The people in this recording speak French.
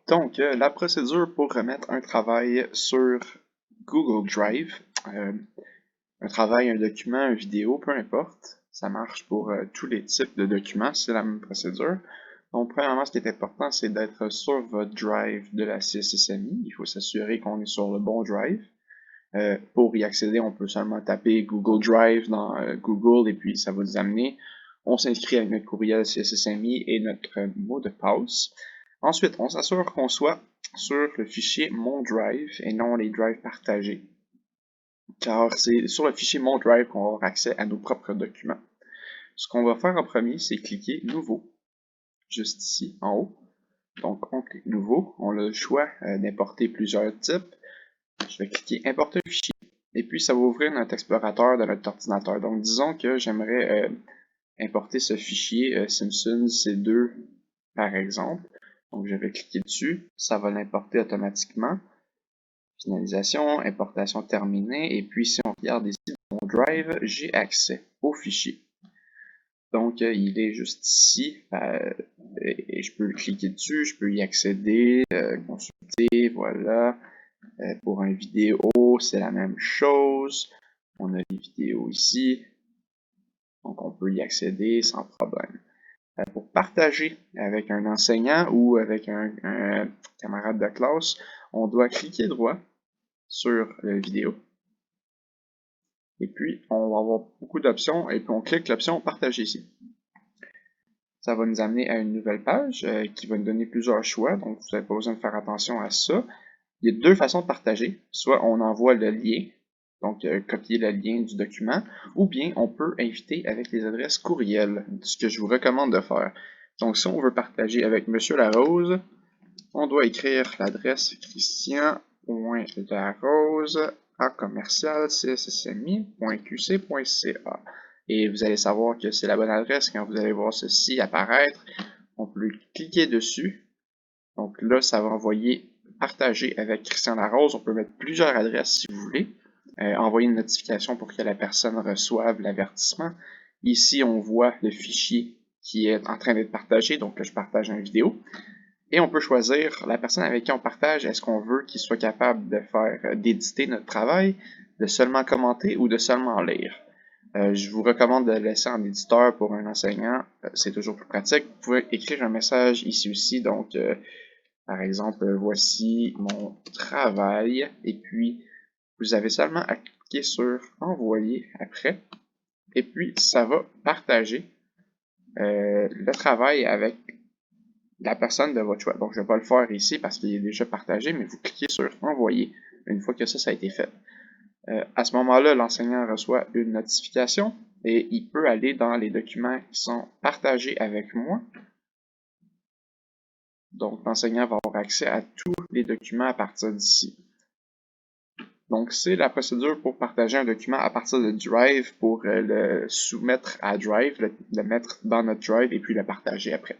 Donc, la procédure pour remettre un travail sur Google Drive, un travail, un document, une vidéo, peu importe, ça marche pour tous les types de documents, c'est la même procédure. Donc, premièrement, ce qui est important, c'est d'être sur votre drive de la CSSMI. Il faut s'assurer qu'on est sur le bon drive. Pour y accéder, on peut seulement taper Google Drive dans Google et puis ça va nous amener. On s'inscrit avec notre courriel CSSMI et notre mot de passe. Ensuite, on s'assure qu'on soit sur le fichier Mon Drive et non les drives partagés. Car c'est sur le fichier Mon Drive qu'on va avoir accès à nos propres documents. Ce qu'on va faire en premier, c'est cliquer Nouveau, juste ici en haut. Donc, on clique Nouveau. On a le choix d'importer plusieurs types. Je vais cliquer Importer fichier. Et puis, ça va ouvrir notre explorateur de notre ordinateur. Donc, disons que j'aimerais importer ce fichier Simpson C2, par exemple. Donc, je vais cliquer dessus. Ça va l'importer automatiquement. Finalisation, importation terminée. Et puis, si on regarde ici dans mon Drive, j'ai accès au fichier. Donc, il est juste ici. Et je peux cliquer dessus. Je peux y accéder, consulter, voilà. Pour une vidéo, c'est la même chose. On a les vidéos ici. Donc, on peut y accéder sans problème. Pour partager avec un enseignant ou avec un camarade de classe, on doit cliquer droit sur la vidéo. Et puis, on va avoir beaucoup d'options et puis on clique l'option Partager ici. Ça va nous amener à une nouvelle page qui va nous donner plusieurs choix, donc vous n'avez pas besoin de faire attention à ça. Il y a deux façons de partager. Soit on envoie le lien, donc copier le lien du document, ou bien on peut inviter avec les adresses courriel, ce que je vous recommande de faire. Donc si on veut partager avec Monsieur Larose, on doit écrire l'adresse christian.larose@csmi.qc.ca. Et vous allez savoir que c'est la bonne adresse quand vous allez voir ceci apparaître. On peut cliquer dessus. Donc là, ça va envoyer partager avec Christian Larose. On peut mettre plusieurs adresses si vous voulez. Envoyer une notification pour que la personne reçoive l'avertissement. Ici, on voit le fichier qui est en train d'être partagé. Donc là, je partage une vidéo. Et on peut choisir la personne avec qui on partage. Est-ce qu'on veut qu'il soit capable de faire, d'éditer notre travail, de seulement commenter ou de seulement lire. Je vous recommande de laisser en éditeur pour un enseignant. C'est toujours plus pratique. Vous pouvez écrire un message ici aussi. Donc, par exemple, voici mon travail. Et puis, vous avez seulement à cliquer sur envoyer après. Et puis, ça va partager le travail avec la personne de votre choix. Donc, je ne vais pas le faire ici parce qu'il est déjà partagé, mais vous cliquez sur envoyer une fois que ça a été fait. À ce moment-là, l'enseignant reçoit une notification et il peut aller dans les documents qui sont partagés avec moi. Donc, l'enseignant va avoir accès à tous les documents à partir d'ici. Donc, c'est la procédure pour partager un document à partir de Drive pour le soumettre à Drive, le mettre dans notre Drive et puis le partager après.